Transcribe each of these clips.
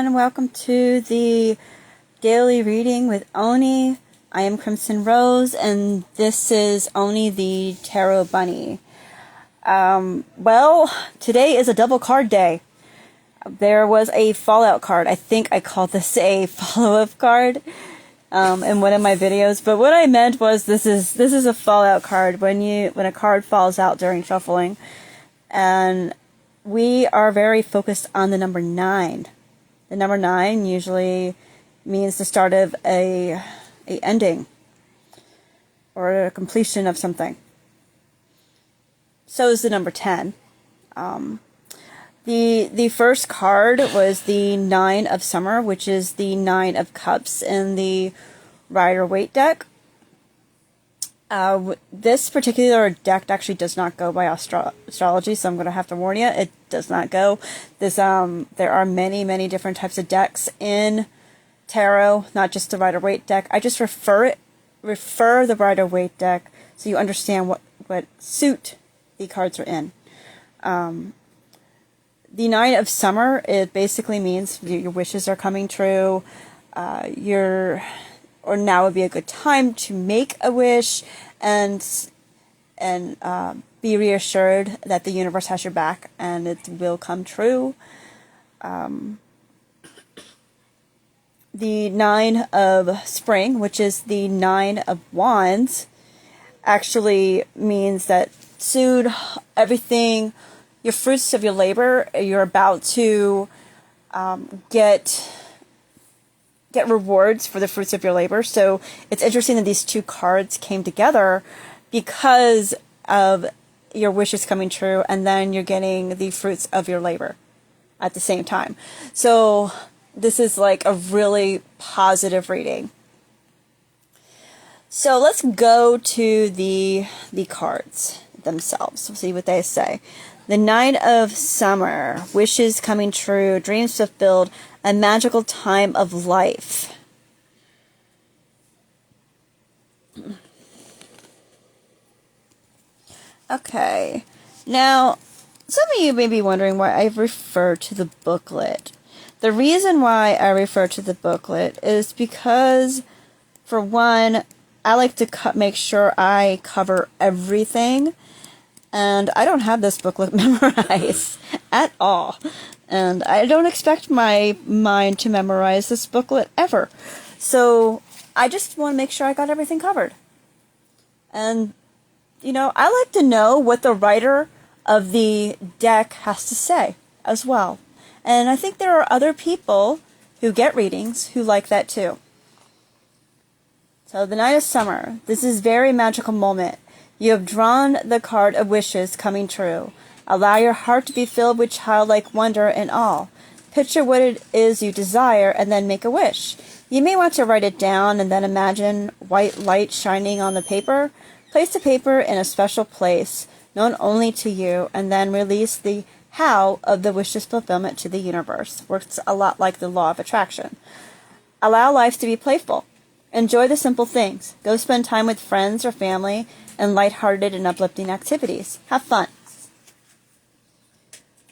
and welcome to the daily reading with Oni. I am Crimson Rose, and this is Oni the Tarot Bunny. Well, today is a double card day. There was a Fallout card. I think I called this a follow-up card in one of my videos, but what I meant was this is a Fallout card when a card falls out during shuffling, and we are very focused on the number 9. The number 9 usually means the start of a ending or a completion of something. So is the number 10. The first card was the 9 of Summer, which is the 9 of Cups in the Rider-Waite deck. This particular deck actually does not go by astrology, so I'm going to have to warn you, it does not go. There are many different types of decks in tarot, not just the Rider-Waite deck. I just refer the Rider-Waite deck so you understand what suit the cards are in. The 9 of Summer, it basically means your wishes are coming true. Or now would be a good time to make a wish and be reassured that the universe has your back and it will come true. The 9 of Spring, which is the 9 of Wands, actually means that soon everything, your fruits of your labor, you're about to get rewards for the fruits of your labor. So it's interesting that these two cards came together because of your wishes coming true, and then you're getting the fruits of your labor at the same time. So this is like a really positive reading. So let's go to the cards themselves. We'll see what they say. The 9 of Summer, wishes coming true, dreams fulfilled, a magical time of life. Okay, now some of you may be wondering why I refer to the booklet. The reason why I refer to the booklet is because, for one, I like to make sure I cover everything. And I don't have this booklet memorized at all. And I don't expect my mind to memorize this booklet ever. So I just want to make sure I got everything covered. And, I like to know what the writer of the deck has to say as well. And I think there are other people who get readings who like that too. So the 9 of Summer. This is a very magical moment. You have drawn the card of wishes coming true. Allow your heart to be filled with childlike wonder and awe. Picture what it is you desire and then make a wish. You may want to write it down and then imagine white light shining on the paper. Place the paper in a special place, known only to you, and then release the how of the wish's fulfillment to the universe. Works a lot like the law of attraction. Allow life to be playful. Enjoy the simple things. Go spend time with friends or family and lighthearted and uplifting activities. Have fun.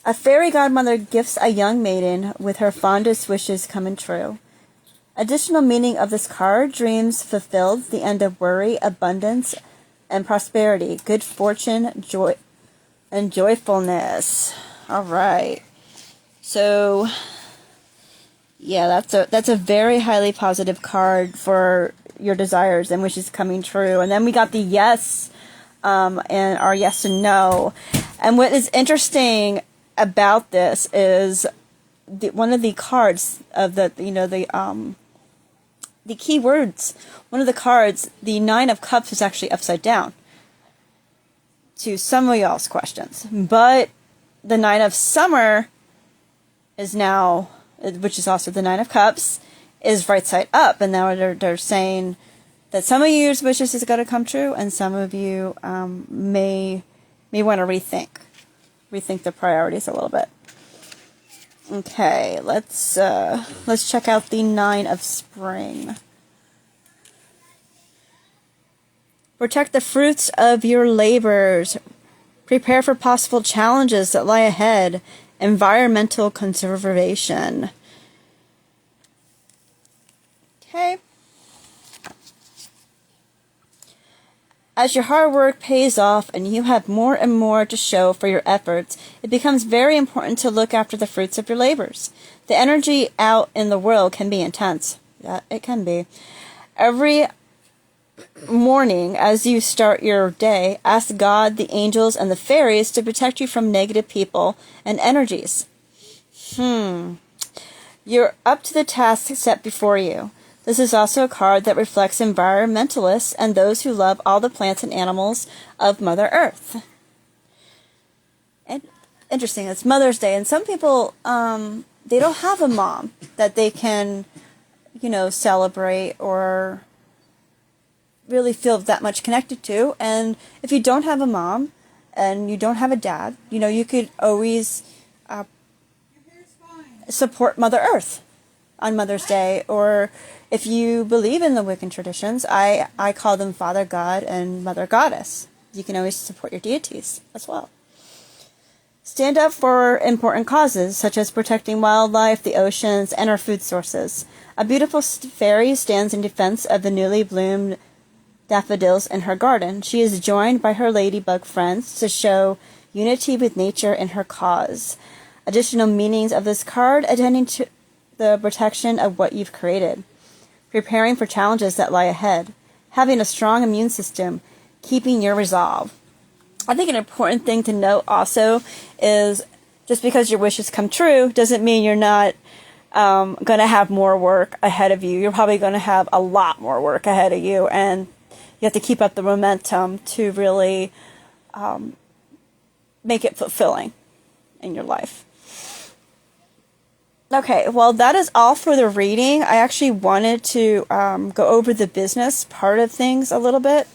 A fairy godmother gifts a young maiden with her fondest wishes coming true. Additional meaning of this card: dreams fulfilled, the end of worry, abundance, and prosperity, good fortune, joy, and joyfulness. All right. So, yeah, that's a very highly positive card for your desires and wishes coming true. And then we got the yes, and our yes and no. And what is interesting about this is one of the cards of the key words. One of the cards, the 9 of Cups, is actually upside down to some of y'all's questions. But the 9 of Summer is now, which is also the 9 of Cups, is right side up. And now they're saying that some of your wishes is going to come true, and some of you may want to rethink the priorities a little bit. Okay, let's check out the 9 of Spring. Protect the fruits of your labors. Prepare for possible challenges that lie ahead. Environmental conservation. Okay? As your hard work pays off and you have more and more to show for your efforts, it becomes very important to look after the fruits of your labors. The energy out in the world can be intense. Yeah, it can be. Every morning, as you start your day, ask God, the angels, and the fairies to protect you from negative people and energies. You're up to the task set before you. This is also a card that reflects environmentalists and those who love all the plants and animals of Mother Earth. And interesting, it's Mother's Day, and some people, they don't have a mom that they can, celebrate or really feel that much connected to. And if you don't have a mom and you don't have a dad, you could always support Mother Earth on Mother's Day. Or if you believe in the Wiccan traditions, I call them Father God and Mother Goddess. You can always support your deities as well. Stand up for important causes, such as protecting wildlife, the oceans, and our food sources. A beautiful fairy stands in defense of the newly bloomed daffodils in her garden. She is joined by her ladybug friends to show unity with nature in her cause. Additional meanings of this card attending to the protection of what you've created. Preparing for challenges that lie ahead. Having a strong immune system. Keeping your resolve. I think an important thing to note also is just because your wishes come true doesn't mean you're not going to have more work ahead of you. You're probably going to have a lot more work ahead of you, and you have to keep up the momentum to really make it fulfilling in your life. Okay, well, that is all for the reading. I actually wanted to go over the business part of things a little bit.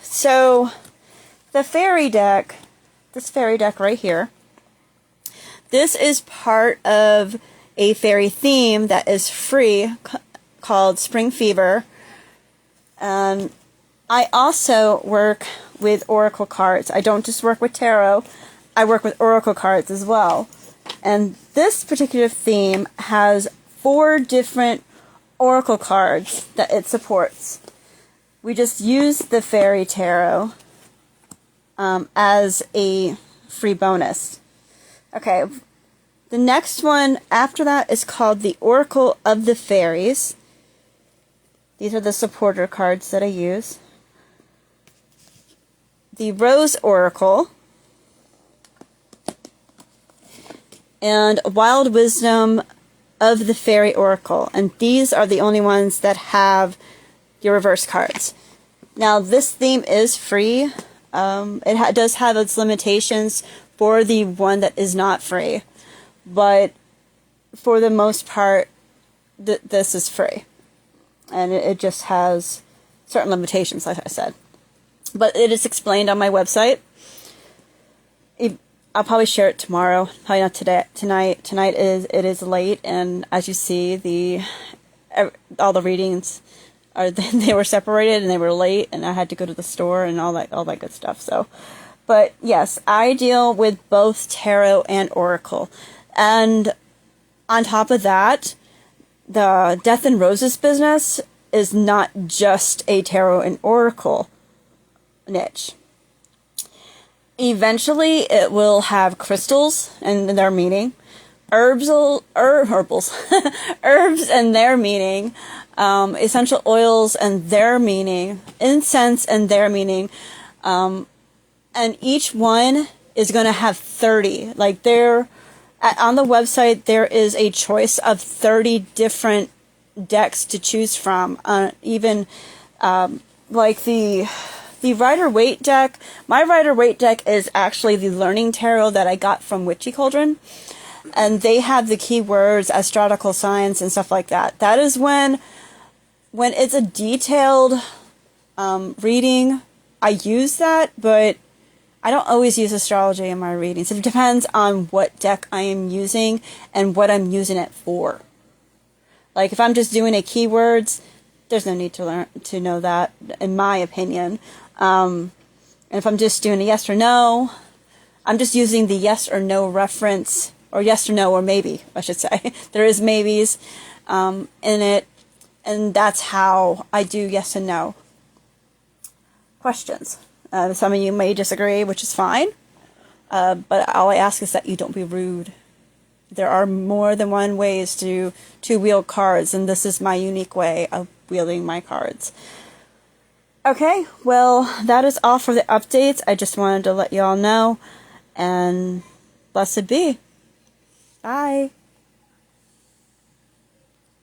So, the fairy deck, this fairy deck right here, this is part of a fairy theme that is free called Spring Fever. I also work with oracle cards. I don't just work with tarot, I work with oracle cards as well. And this particular theme has 4 different oracle cards that it supports. We just use the fairy tarot as a free bonus. Okay, the next one after that is called the Oracle of the Fairies. These are the supporter cards that I use. The Rose Oracle. And Wild Wisdom of the Fairy Oracle. And these are the only ones that have your reverse cards. Now, this theme is free. It does have its limitations for the one that is not free. But for the most part, this is free. And it just has certain limitations, like I said. But it is explained on my website. I'll probably share it tomorrow. Probably not tonight. Tonight it is late, and as you see, all the readings they were separated and they were late, and I had to go to the store and all that good stuff. So, but yes, I deal with both tarot and oracle, and on top of that, the Death and Roses business is not just a tarot and oracle niche. Eventually, it will have crystals and their meaning, herbs and their meaning, essential oils and their meaning, incense and their meaning, and each one is going to have 30. Like on the website, there is a choice of 30 different decks to choose from. Even like the Rider-Waite deck. My Rider-Waite deck is actually the Learning Tarot that I got from Witchy Cauldron. And they have the keywords, astrological signs, and stuff like that. That is when it's a detailed reading, I use that, but I don't always use astrology in my readings. It depends on what deck I am using and what I'm using it for. Like, if I'm just doing a keywords, there's no need to know that, in my opinion. And if I'm just doing a yes or no, I'm just using the yes or no reference, or yes or no, or maybe, I should say. There is maybes. in it, and that's how I do yes and no questions. Some of you may disagree, which is fine, but all I ask is that you don't be rude. There are more than one ways to wield cards, and this is my unique way of wielding my cards. Okay, well, that is all for the updates. I just wanted to let you all know, and blessed be. Bye.